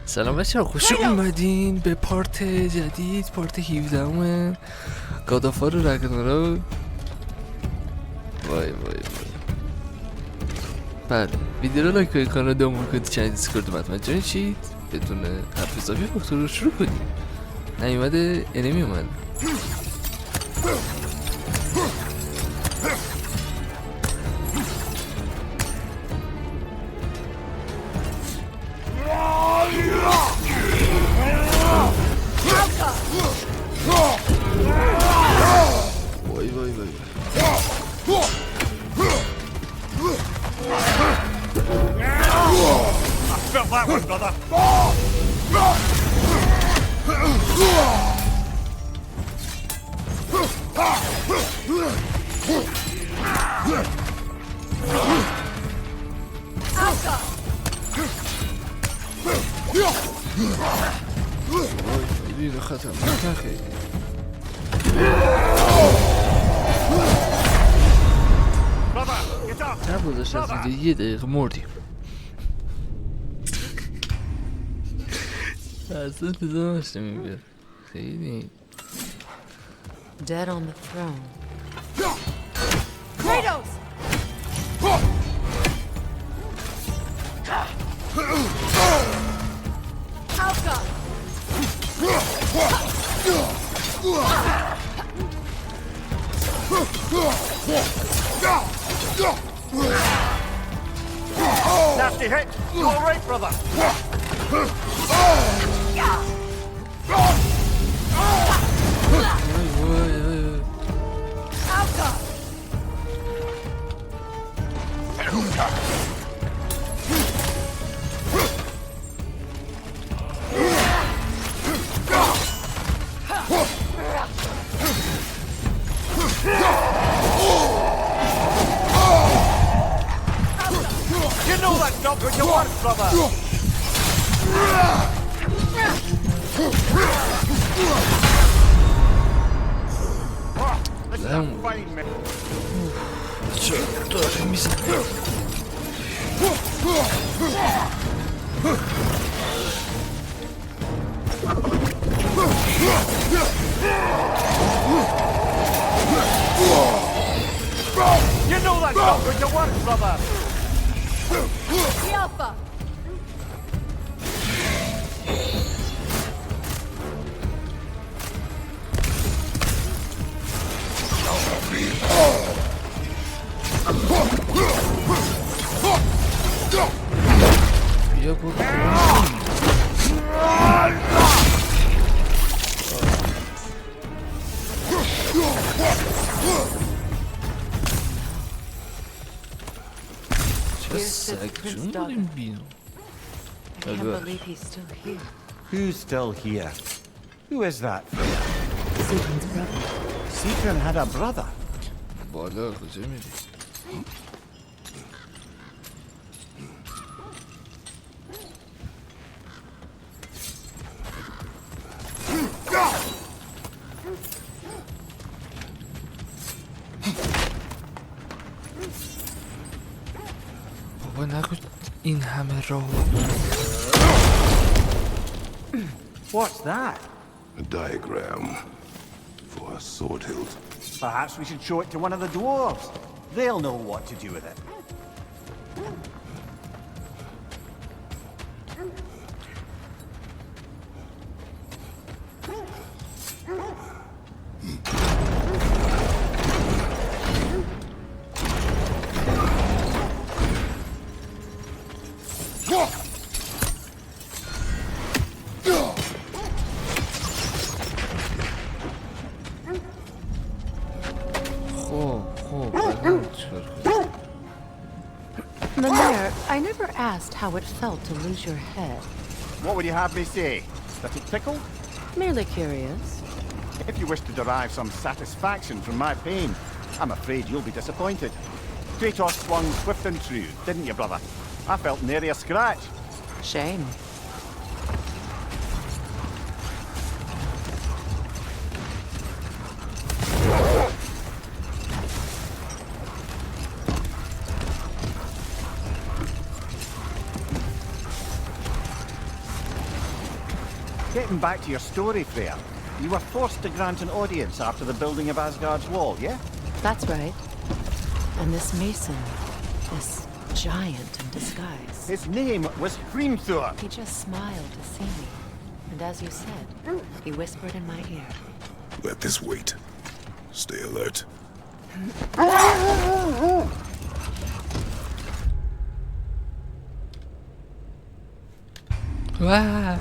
سلام بچه‌ها، خوش اومدین به پارت جدید، پارت 17 گادافار رگناروک. وای. بله، ویدیو رو لایک کنید، کانال دنبال کنید، چنل دیسکورد حتما جوین شید. بدون حرف اضافه وقت رو شروع کنید. نیومده انمی اومد. وای Felt that one, brother. خیلی خطرناک خیلی. نبودش از ویدیو 1 دقیقه مردیم. اصلا انتظار داشتم این بیاد. خیلی Dead on the throne. Kratos! Nasty hit! You all right, brother? You know that's not what you want, brother! This is a fine man. داره میزنه. You know that's not what you want, brother! بیا برو. چه سگ جون داریم بیرون. I can't believe he's still here. Who's still here? Who is that? Sigmund's brother. Sigmund had a brother. بالا کجا میری؟ بابا نگو این همه راه. What's that? A diagram for a sword hilt. Perhaps we should show it to one of the dwarves. They'll know what to do with it. Mimir, I never asked how it felt to lose your head. What would you have me say? That it tickled? Merely curious. If you wish to derive some satisfaction from my pain, I'm afraid you'll be disappointed. Kratos swung swift and true, didn't you, brother? I felt nary a scratch. Shame. Getting back to your story, Freya. You were forced to grant an audience after the building of Asgard's wall, yeah? That's right. And this mason, this giant in disguise, His name was Hrimthur. he just smiled to see me. And as you said, he whispered in my ear. Let this wait. Stay alert. واه.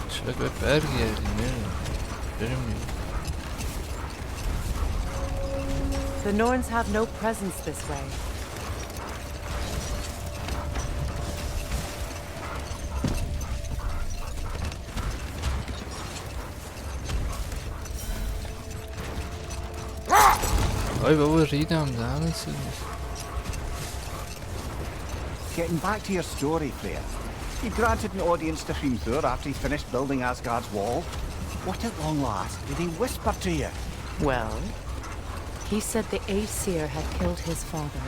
چرا به برگردیم بریم. The Norns have no presence this way. آی بابا ریدم دهنه سرویس. Getting back to your story, Freya. You granted an audience to Hrimthur after he finished building Asgard's wall. What at long last did he whisper to you? Well, he said the Aesir had killed his father,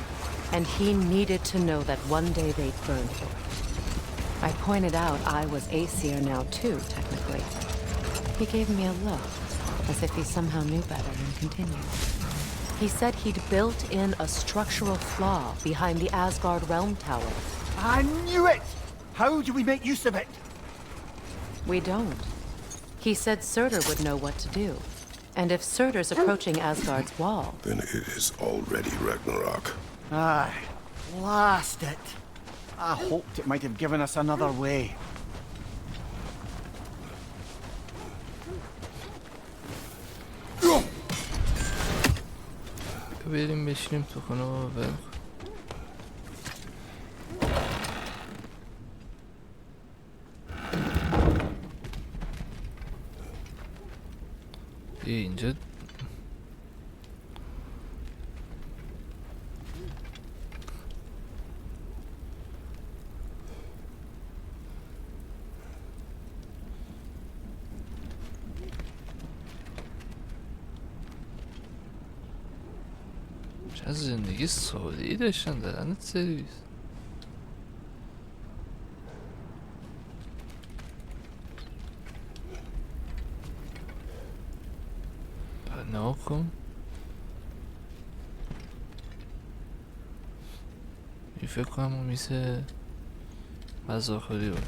and he needed to know that one day they'd burn for it. I pointed out I was Aesir now too, technically. He gave me a look, as if he somehow knew better and continued. He said he'd built in a structural flaw behind the Asgard realm tower. I knew it! How do we make use of it? We don't. He said Surtur would know what to do. And if Surtur's approaching Asgard's wall... Then it is already Ragnarok. Aye, blast it. I hoped it might have given us another way. بریم بشینیم تو خونه و بریم. اینجا چه زندگی ساده‌ای داشتن دهنت سرویس. پناه کن. این فکر کنم اون میسه غذاخوری بود.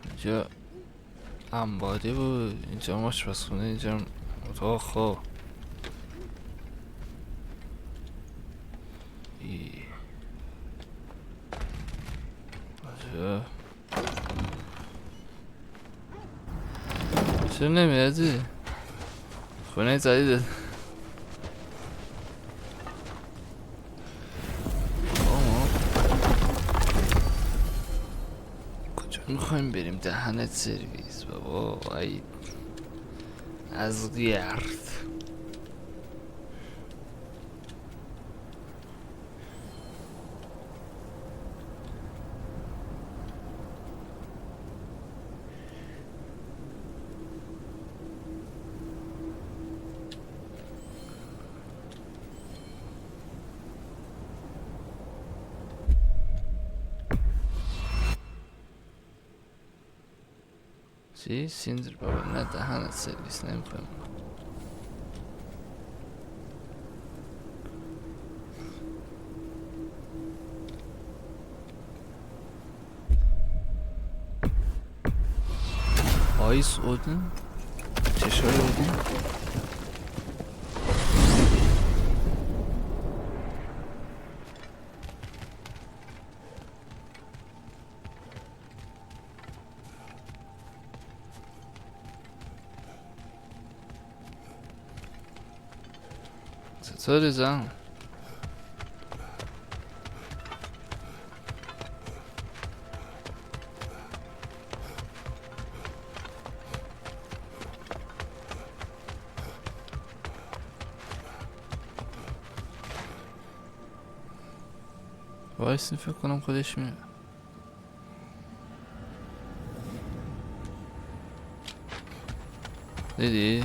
اینجا انباری بود، اینجا آشپزخونه، اینجا اتاق خواب. چرا نمیادی؟ خونه جدیده. کجا میخوایم بریم دهنت سرویس بابا؟ ای از گرد. چی؟ سیندر بابا نه دهنت سرویس نمیخوایم. آیس اودن؟ چشای اودن؟ چطوری زن؟ وایسین فکر کنم خودش میاد. دیدی؟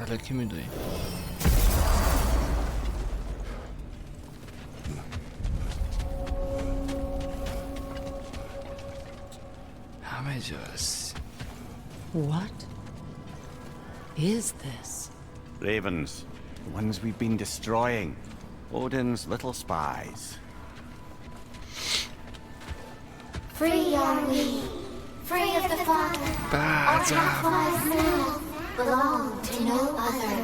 الکی میدویم. اینجا هستی. What is this? Ravens, the ones we've been destroying. Odin's little spies. Free are we, free of the Father. Our half-lives now belong to no other.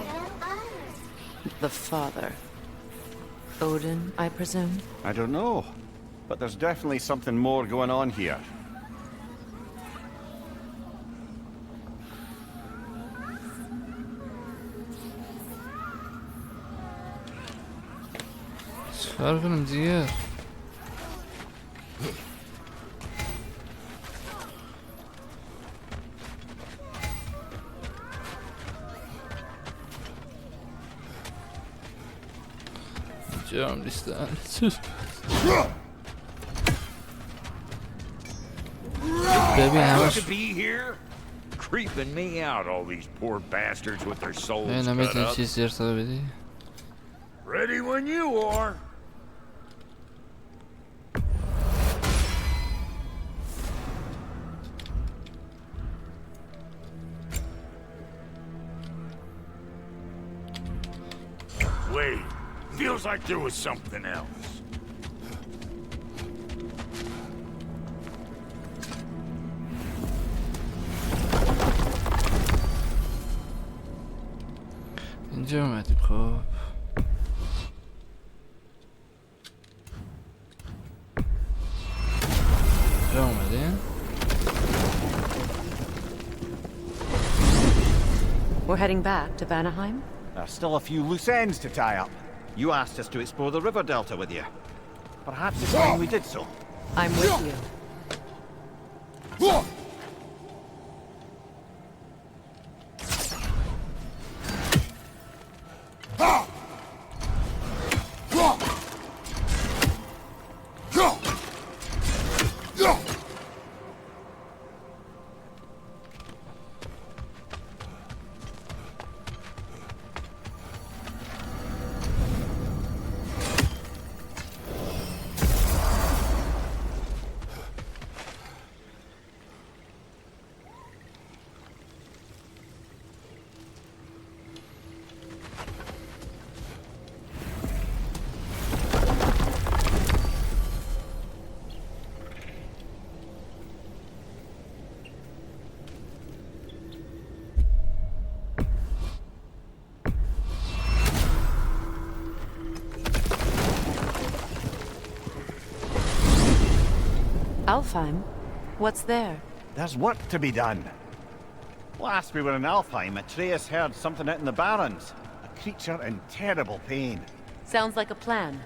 The father. Odin, I presume? I don't know, but there's definitely something more going on here. چکار کنم دیگه؟ اینجا هم نیستن. ببین همش To be here, creeping me out. All these poor bastards with their souls cut نمیتونی up. چیز ارتباط بدی؟ Ready when you are. Wait, feels like there was something else. اینجا اومدیم خب. اینجا اومدیم. We're heading back to Vanaheim? There's still a few loose ends to tie up. You asked us to explore the river delta with you. Perhaps it's time we did so. I'm with you. Alfheim? What's there? There's work to be done. Last we were in Alfheim, Atreus heard something out in the Barrens. A creature in terrible pain. Sounds like a plan.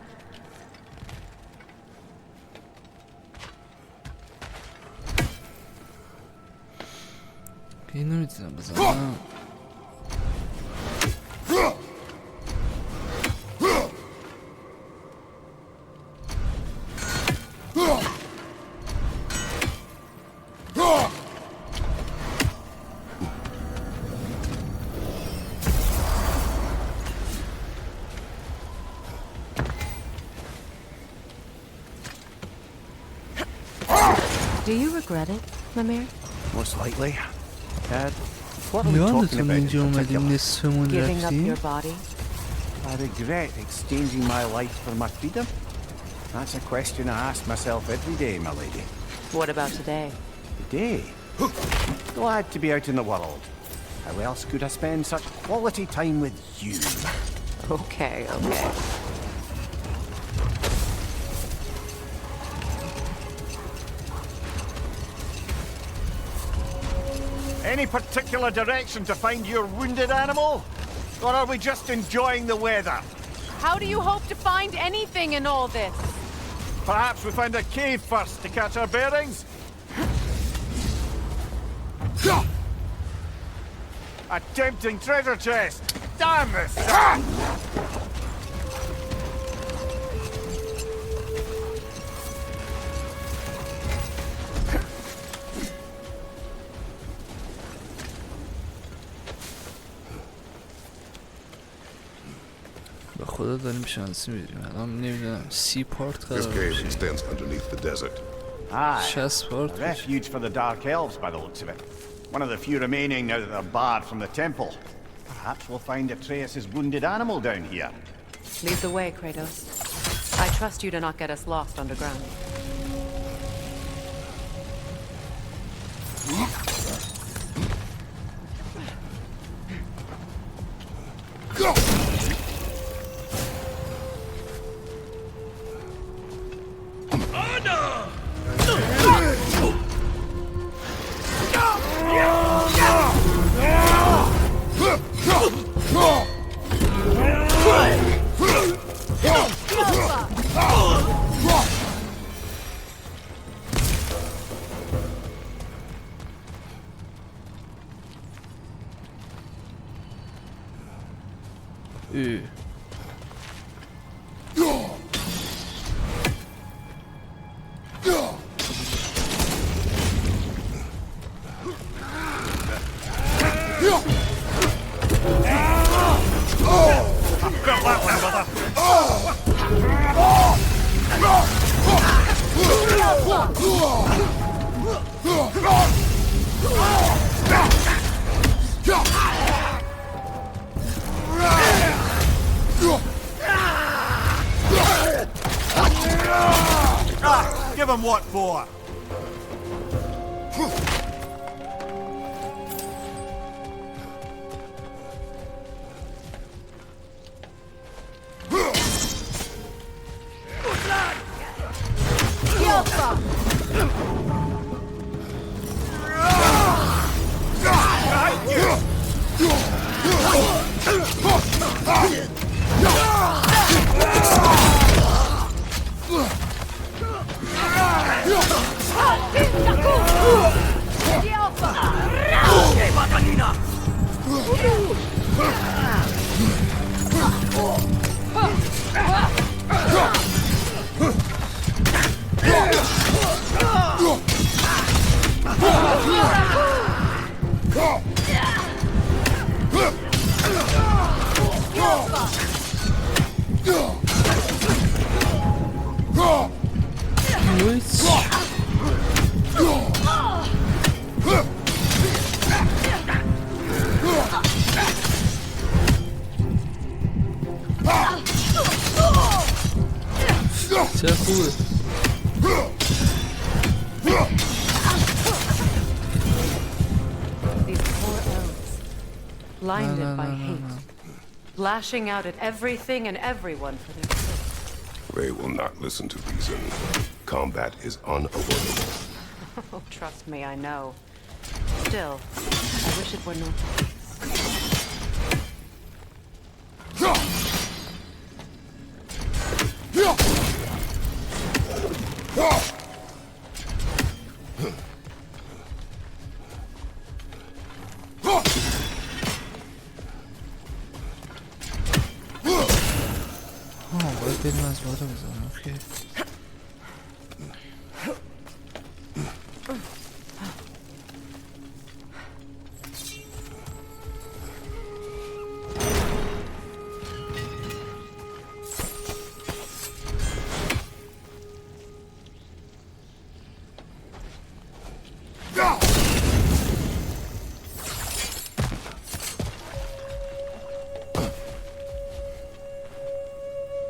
اینو میتونم بزنم. Do you regret it, Mimir? Most likely. Dad, what are we talking یادتون about اینجا in اومدیم particular? نصفمون Giving up رفتیم. your body? I regret exchanging my life for my freedom. That's a question I ask myself every day, my lady. What about today? Today? Glad to be out in the world. How else could I spend such quality time with you? Okay, okay. Any particular direction to find your wounded animal? Or are we just enjoying the weather? How do you hope to find anything in all this? Perhaps we find a cave first to catch our bearings? A tempting treasure chest! Damn this! به خدا داریم شانسی میدیم. الان نمیدونم سی پارت This قرار cave بشه. extends underneath the desert. Aye, 60 بار a refuge for the Dark Elves by the looks of it. One of the few remaining now that they're barred from the temple. Perhaps we'll find Atreus' wounded animal down here. Lead the way, Kratos. I trust you to not get us lost underground. Give him what for? Blinded by hate, lashing out at everything and everyone for their sake. They will not listen to reason. Combat is unavoidable. Oh, trust me, I know. Still, I wish it were not the case.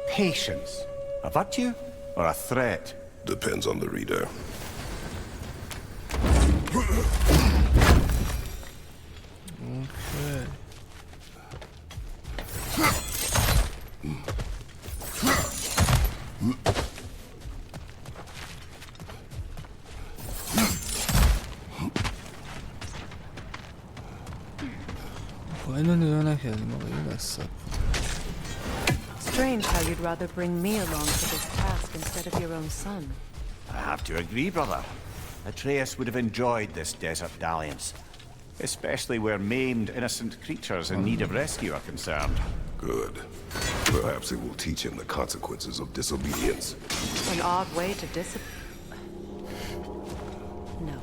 Patience. A virtue or a threat? Depends on the reader. Okay. اینو نگاه نکردیم آقای دستم. Strange how you'd rather bring me along for this task instead of your own son. I have to agree, brother. Atreus would have enjoyed this desert dalliance, especially where maimed, innocent creatures in need of rescue are concerned. Good. Perhaps it will teach him the consequences of disobedience. An odd way to No.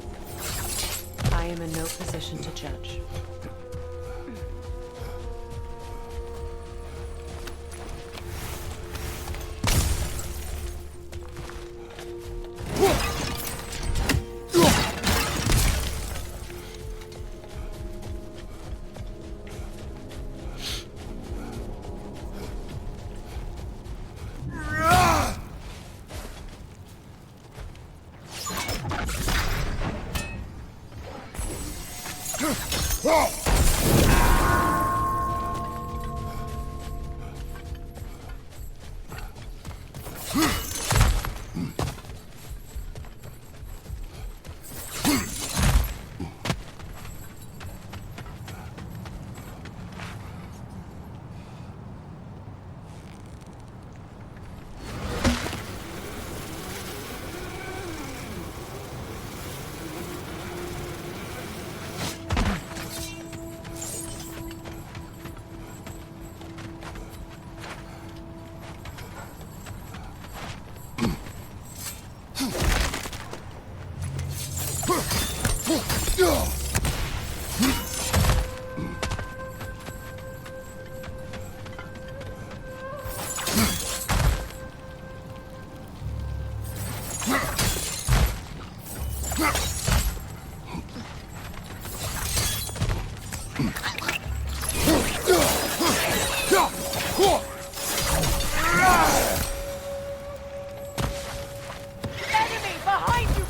I am in no position to judge. Enemy behind you,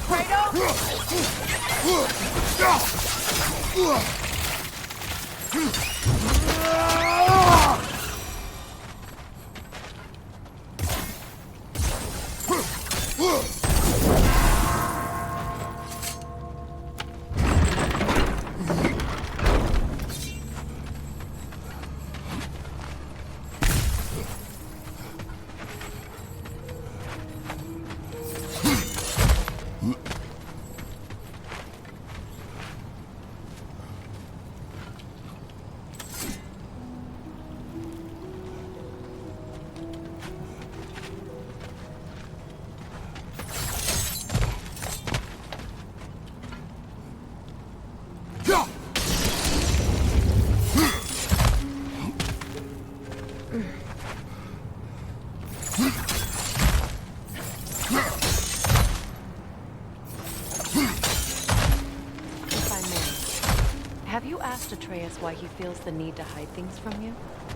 Have you asked Atreus why he feels the need to hide things from you?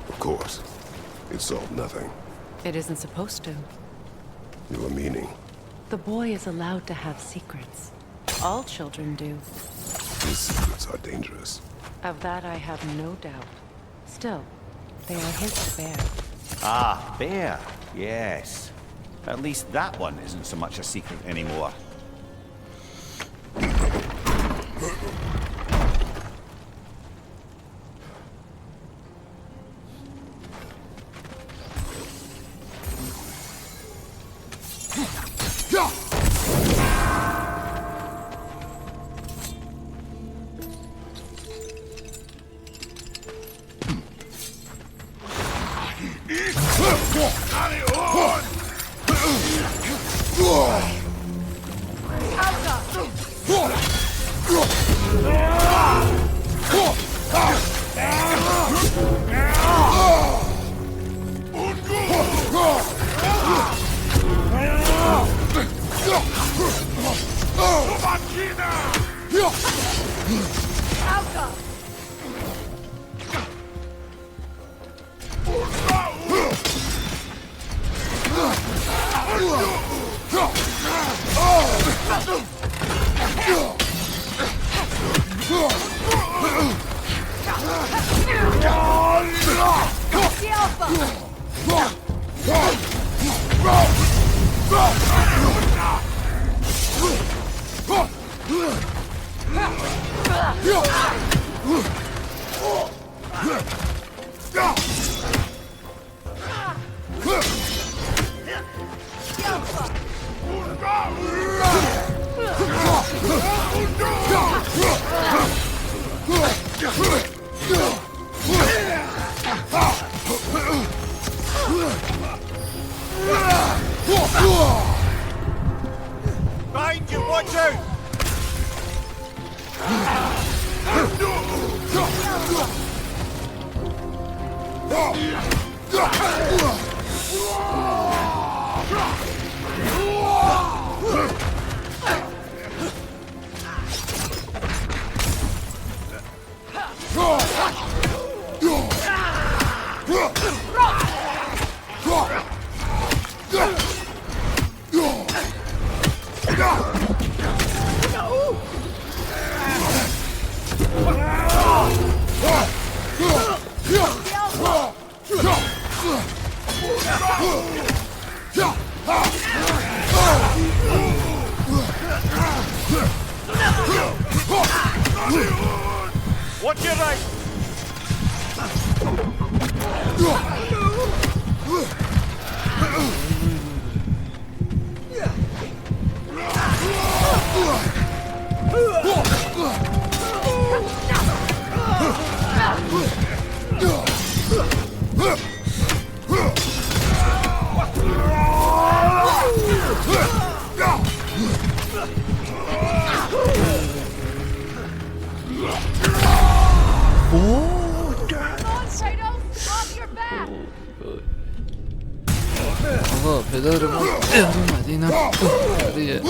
Of course. It solved nothing. It isn't supposed to. Your meaning? The boy is allowed to have secrets. All children do. His secrets are dangerous. Of that I have no doubt. Still, they are his to bear. Ah, bear. Yes. At least that one isn't so much a secret anymore. Behind you, watch out! Watch your right! آقا پدرمون اومد اینم پدریه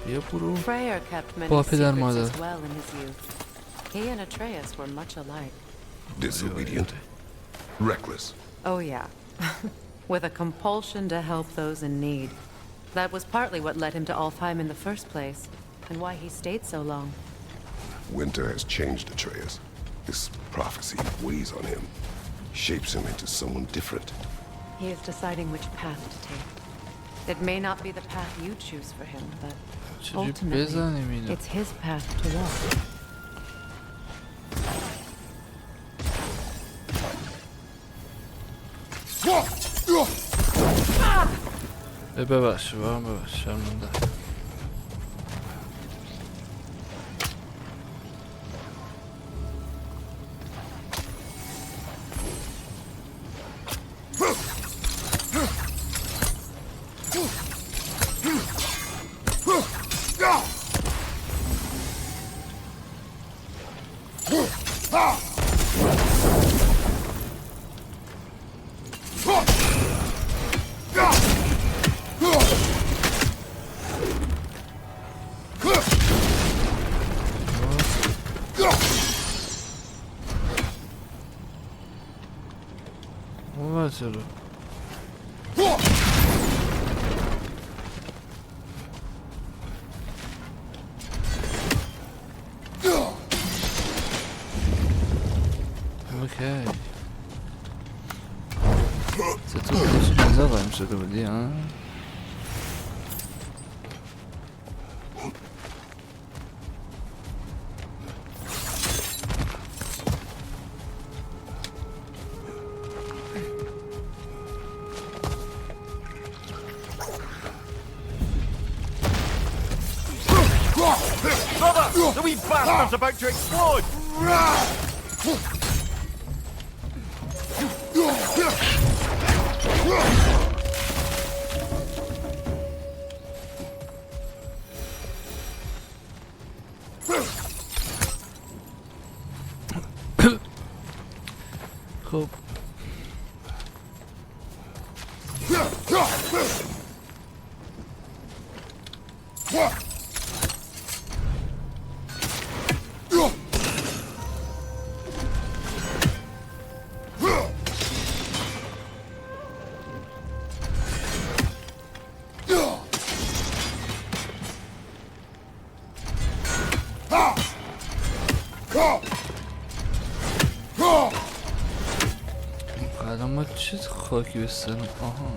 بیا برو Freyr kept many با پدر secrets مادر as well in his youth. He and Atreus were much alike. Disobedient. Reckless. Oh yeah, with a compulsion to help those in need. That was partly what led him to Alfheim in the first place, and why he stayed so long. Winter has changed Atreus. This prophecy weighs on him, shapes him into someone different. He is deciding which path to take. It may not be the path you choose for him, but ultimately, it's his path to walk. ببخش واقعا ببخش شرمنده چرا اوکی چطور اینجا قایم شده بودی ها The wee bastard's about to explode! خب ما چه خاکی بسترم آها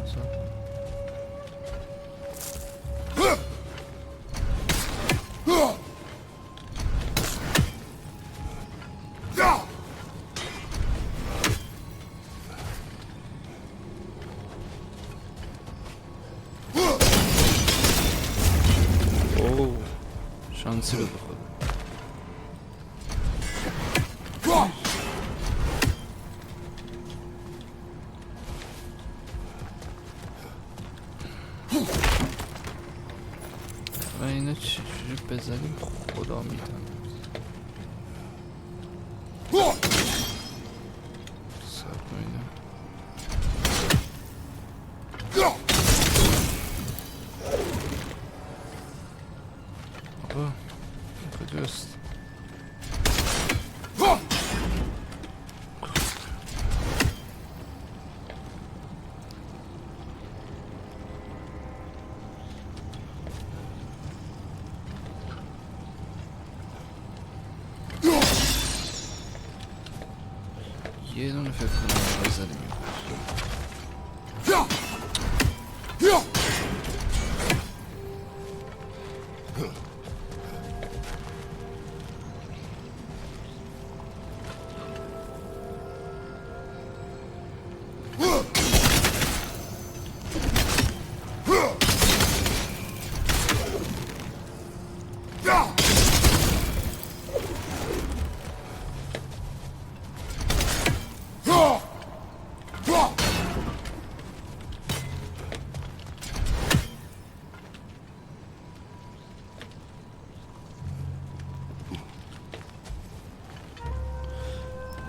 اوه شانسی بده خود و اینو چجوری بزنیم خدا میدونه سب کنیم آقا کجاست یه دونه فکر کنم بزنیم.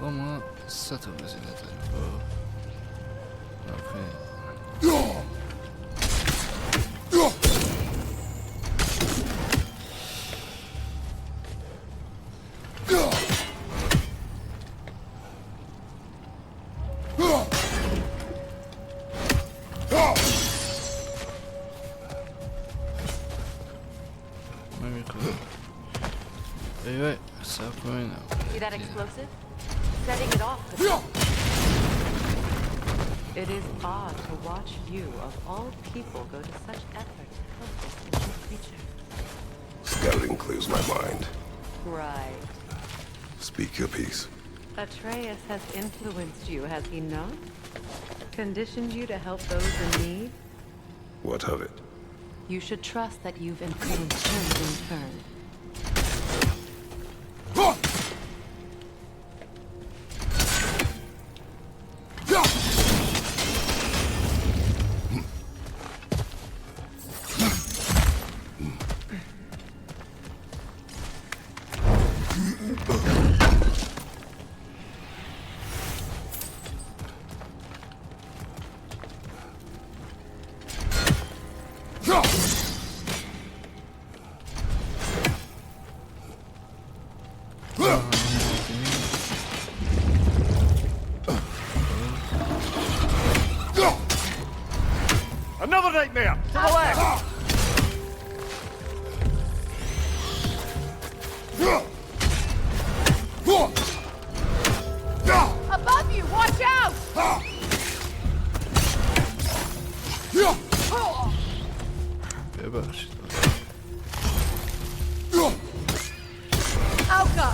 ما سه تا گزینه داریم. خب See that explosive? Setting it off. It is odd to watch you, of all people, go to such effort to help this little creature. Scouting clears my mind. Right. Speak your piece. Atreus has influenced you, has he not? Conditioned you to help those in need? What of it? You should trust that you've influenced him in turn. Another nightmare! To the left! Above you! Watch out! ببخشید. Alka!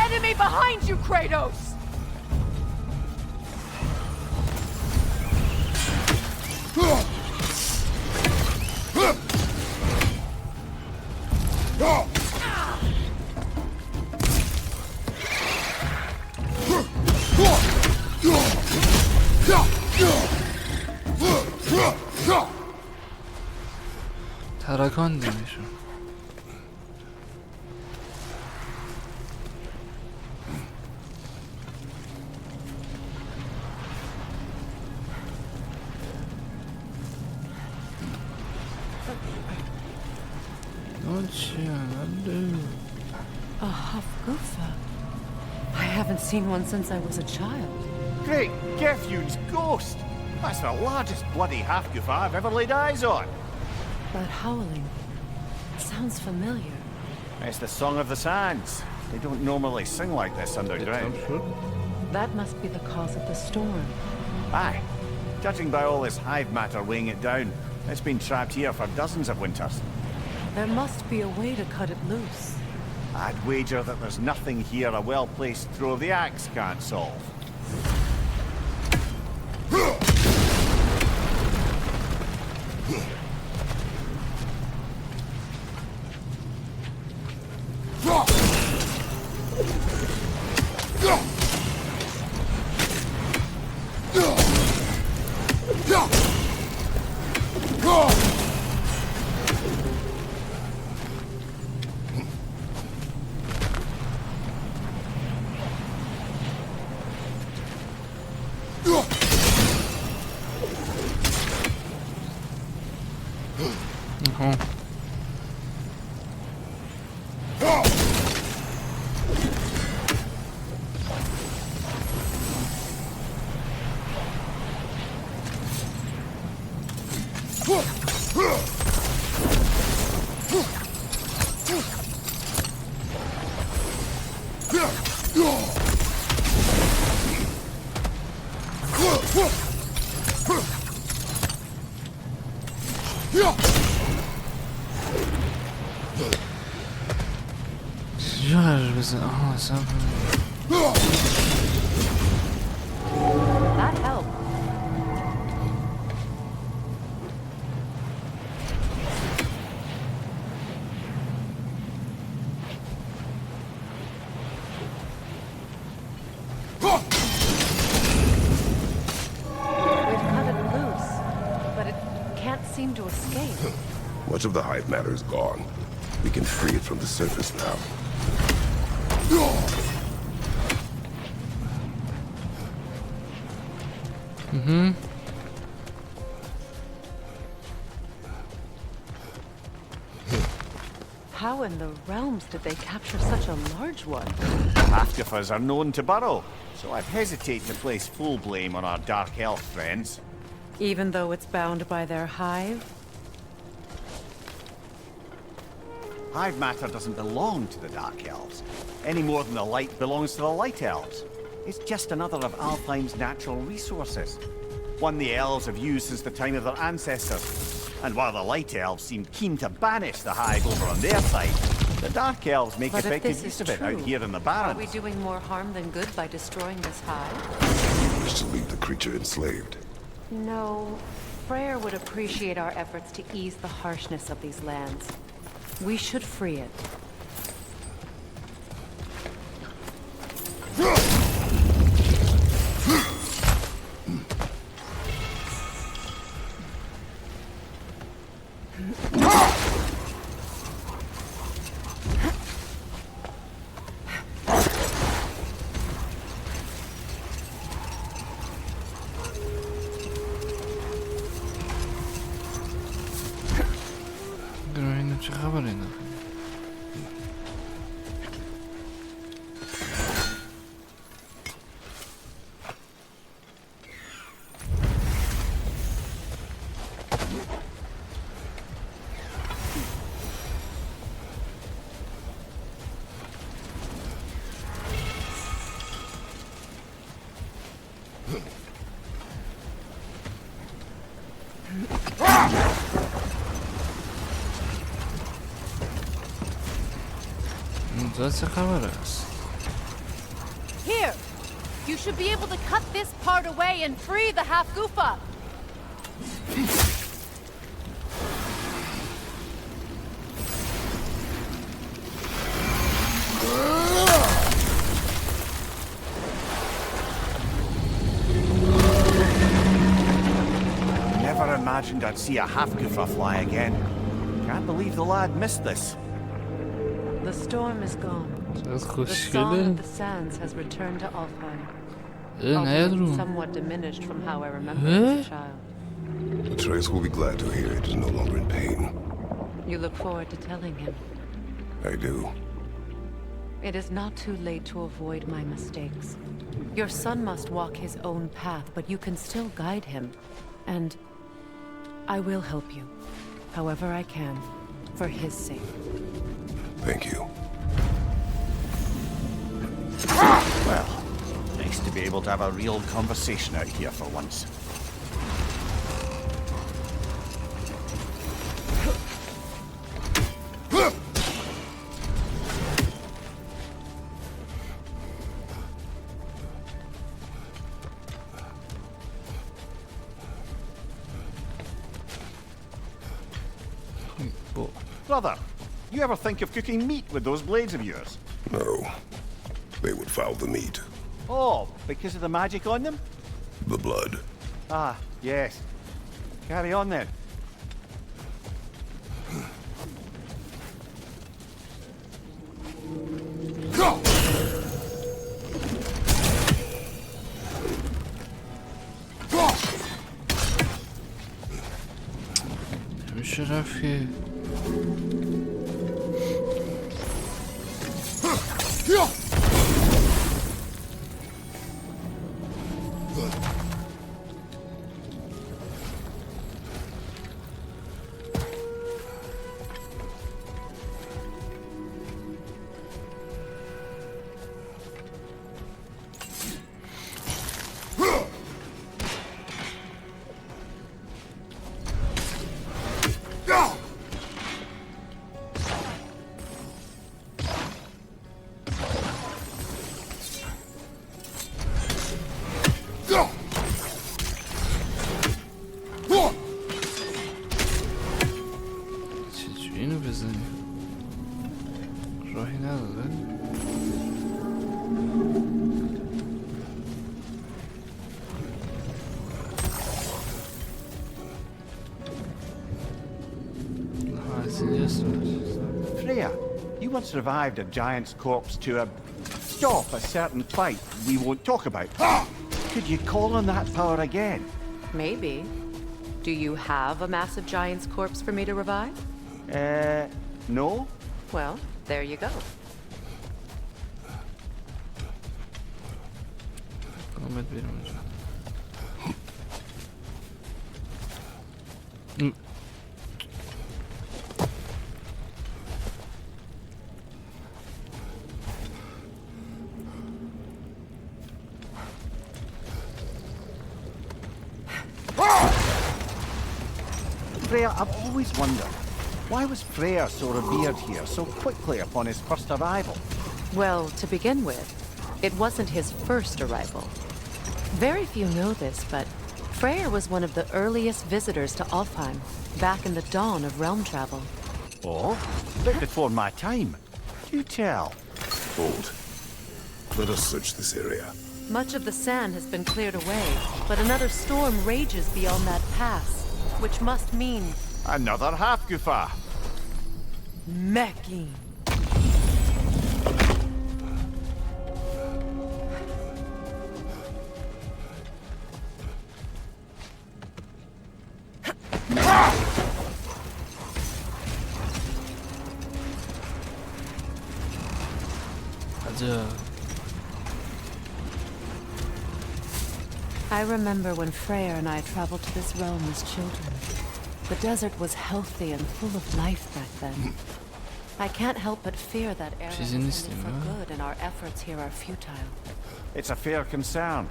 Enemy behind you, Kratos! ترکاندیمشون. A Hafgufa. I haven't seen one since I was a child. Great Gefjun's ghost! That's the largest bloody half-goof I've ever laid eyes on. That howling sounds familiar. It's the Song of the Sands. They don't normally sing like this underground. That must be the cause of the storm. Aye. Judging by all this hive matter weighing it down, it's been trapped here for dozens of winters. There must be a way to cut it loose. I'd wager that there's nothing here a well-placed throw of the axe can't solve. جار بزن. آها اصلا That helped. We've cut it loose, but it can't seem to escape. Much of the hive matter is gone. We can free it from the surface now. How in the realms did they capture such a large one? Half-giffers are known to burrow, so I'd hesitate to place full blame on our dark elf friends. Even though it's bound by their hive? Hive matter doesn't belong to the Dark Elves, any more than the light belongs to the Light Elves. It's just another of Alfheim's natural resources, one the elves have used since the time of their ancestors. And while the Light Elves seem keen to banish the hive over on their side, the Dark Elves make But if effective this use is of it out true, here in the are we Barrens. doing more harm than good by destroying this hive? We wish to leave the creature enslaved. No. Freyr would appreciate our efforts to ease the harshness of these lands. We should free it. چه خبر اینا؟ چه خبر است؟ Here! You should be able to cut this part away and free the half-goofa! Never imagined I'd see a half-goofa fly again. Can't believe the lad missed this. The storm is gone. The song خوشگله. of the sands has returned to Alfheim. نیاد Albeit رو. somewhat diminished from how I remember it as a child. Atreus will be glad to hear it is no longer in pain. You look forward to telling him. I do. It is not too late to avoid my mistakes. Your son must walk his own path, but you can still guide him. And I will help you, however I can, for his sake. Thank you. Well, nice to be able to have a real conversation out here for once. Brother, you ever think of cooking meat with those blades of yours? No. They would foul the meat. Oh, because of the magic on them? The blood. Ah, yes. Carry on then. میشه رفت که بزنیم. راهی نداره. Freya, you once revived a giant's corpse to stop a certain fight we won't talk about. Could you call on that power again? Maybe. Do you have a massive giant's corpse for me to revive? No? Well, there you go. Freya, I've always wondered, why was Freyr so revered here so quickly upon his first arrival? Well, to begin with, it wasn't his first arrival. Very few know this, but Freyr was one of the earliest visitors to Alfheim, back in the dawn of realm travel. Oh, bit before my time. Do tell. Hold. Let us search this area. Much of the sand has been cleared away, but another storm rages beyond that pass, which must mean... Another half-goofa. Mecking. I remember when Freyr and I traveled to this realm as children. The desert was healthy and full of life back then. I can't help but fear that era is only for good and our efforts here are futile. It's a fair concern.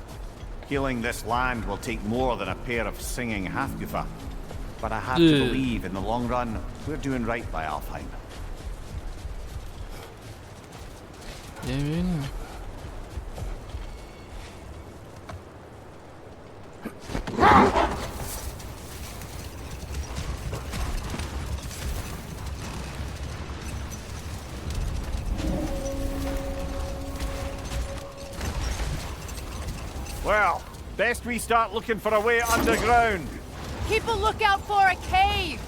Healing this land will take more than a pair of singing half-goofa. But I have to believe in the long run, we're doing right by Alfheim. Yeah, Well, best we start looking for a way underground. Keep a lookout for a cave!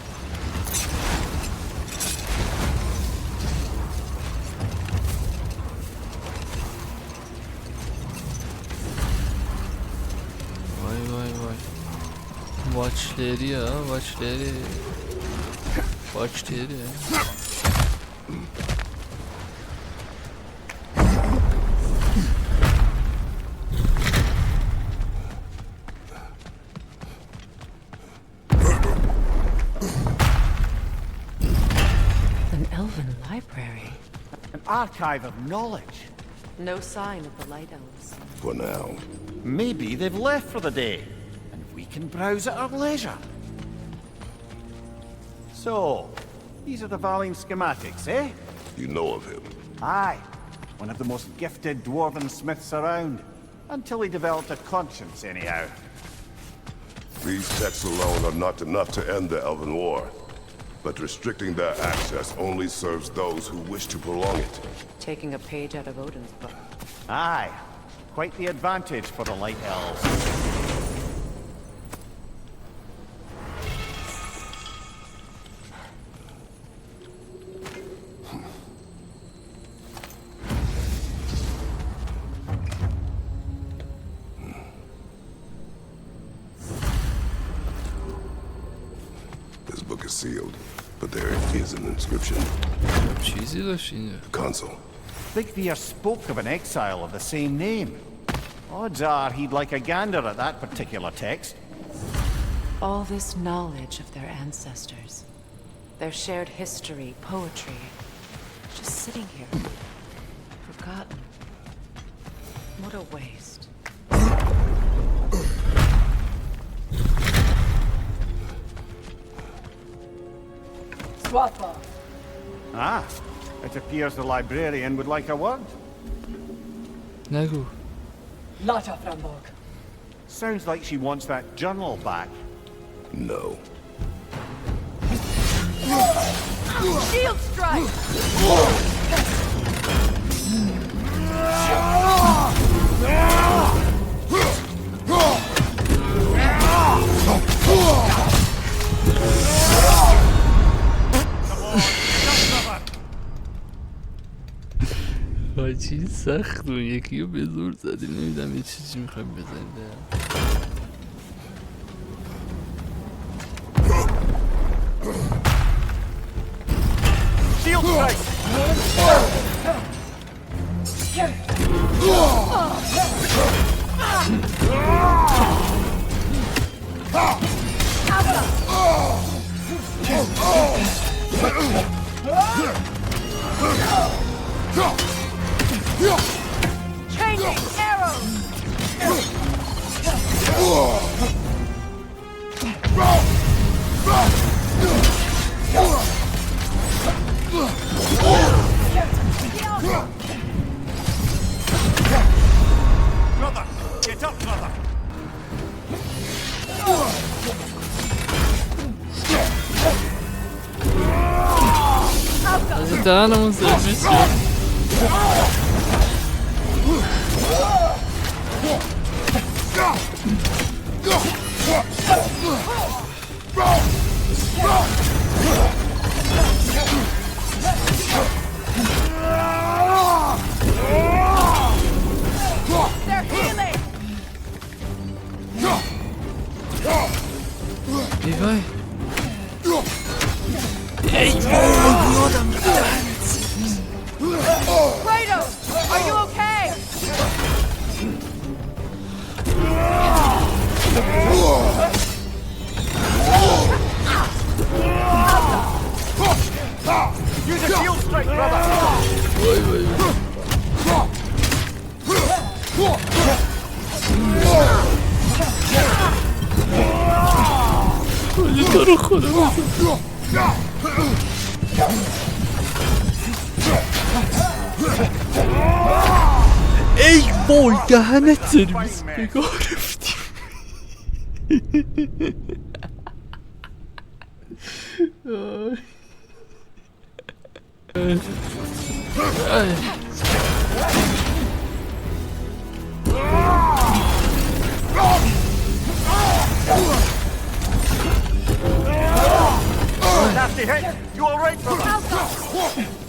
Vay. Watch'leri ya, watch'leri. Watch'leri. An elven library. An archive of knowledge. No sign of the Light Elves. For now. Maybe they've left for the day, and we can browse at our leisure. So, these are the Valine schematics, eh? You know of him. Aye, one of the most gifted dwarven smiths around. Until he developed a conscience, anyhow. These texts alone are not enough to end the Elven War. But restricting their access only serves those who wish to prolong it. Taking a page out of Odin's book. Aye, quite the advantage for the Light Elves. This book is sealed, but there is an inscription. چیزی داشت اینجا. Console. Thigvir spoke of an exile of the same name. Odds are he'd like a gander at that particular text. All this knowledge of their ancestors, their shared history, poetry, just sitting here, forgotten. What a waste. Swatha. Ah, it appears the librarian would like a word. نگو. Lata Frambog. Sounds like she wants that journal back. No. Shield strike! حاجی سخت اون یکی رو به زور زدی نمیدم یه چیزی میخوایم بزنیم Shield strike! Changing arrows! Brother! Get up, brother! از دهنمون سرویس شد They're healing! ای وای ای وای یادم Kratos! Are you okay? Use a shield strike, brother! وای وای وای تو رو خدا ای وای دهنت سرویس بگاه رفتیم Nasty hit! You alright, brother?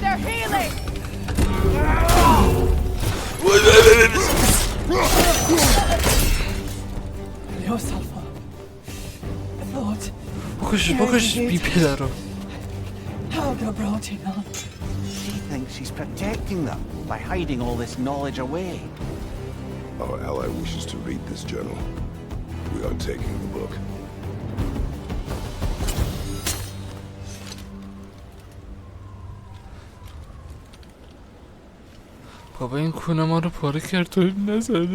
They're healing! Yourself up. I thought, بکش بی پدرم how go brought him on? She thinks she's protecting them by hiding all this knowledge away. Our ally wishes to read this journal. We are taking the book. بابا این کونه ما رو پاره کرد تو نزده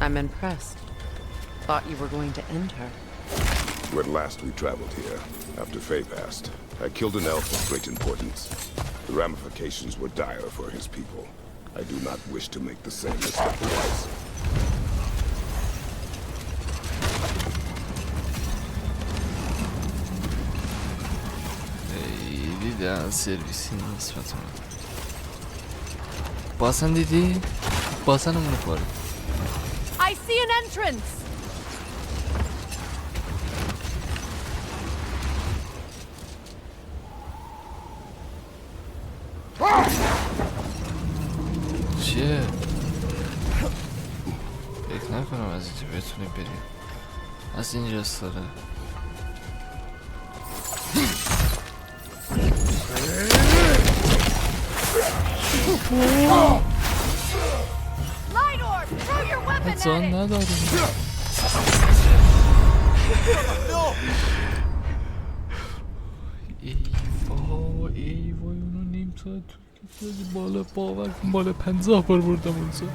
I'm impressed. Thought you were going to end her. When last we traveled here, after Faye passed, I killed an elf of great importance. The ramifications were dire for his people. I do not wish to make the same mistake twice. دیدن سرویسی نسبت من باسن دیدی؟ باسن اونو پاره I see an entrance! چیه؟ فکر نکنم از اینجا بتونیم بریم از اینجاست داره Light orb! Throw your weapon at جان it! نداریم ای وای اونو نیم ساعت تو بالا باور کن بالا 50 بار بردم اونجا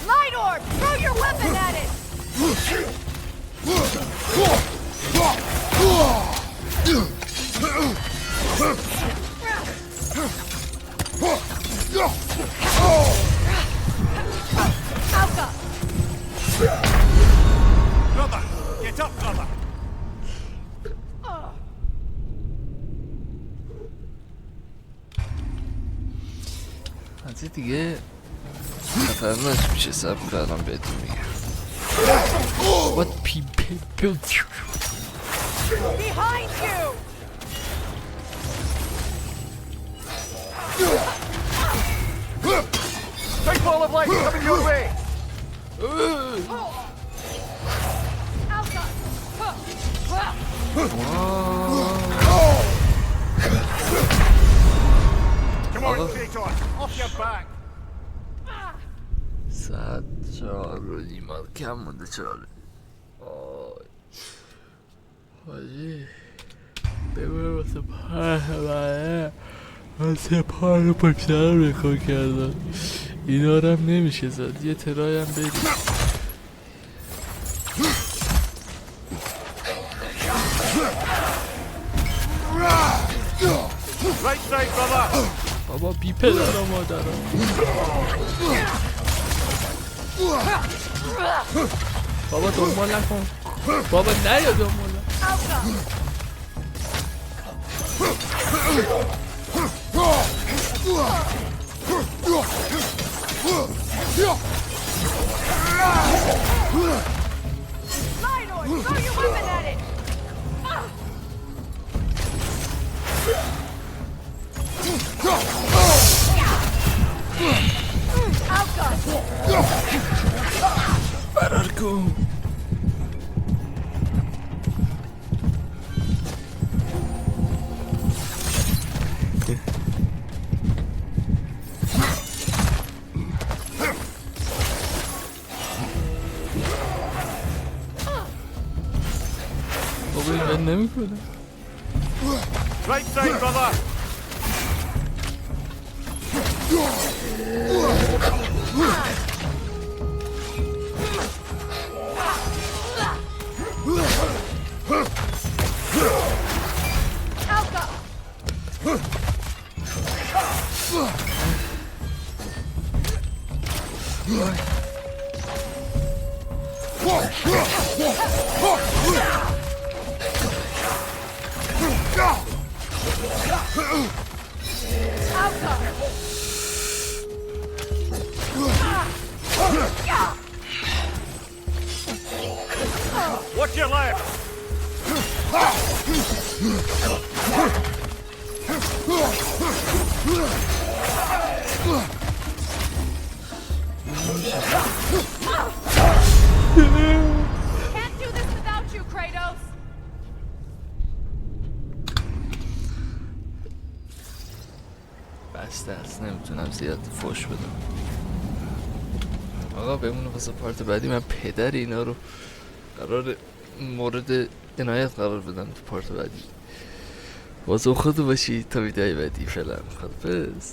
Light orb! Throw your weapon at it! Brother, get up, brother. از دیگه خطرناک میشه. صبر کردم بهتون میگم. What people built you. Behind you! Big ball of light coming your way. Come on, Kریتوس, off your back. 104 کم مونده. 4 حاجی بگوه واسه پار رو پشتر رو رکور کردن. اینا رو هم نمیشه زد. یه ترای هم بریم. Right side, brother. بابا بی پدر و مادرم. بابا دنبال نکن. بابا نیا دنبال. Lionor, throw your weapon at it! فرار کن. بابا این من نمی کنه. Right side, brother. Watch your left. Can't do this without you, Kratos! بسته است. نمیتونم زیاد فوش بدم. آقا بمونه واسه پارت بعدی. من پدر اینا رو قرار مورد عنایت قرار بدم تو پارت بعدی. واسه خود باشی تا ویدیوی بعدی. فعلا خدافظ.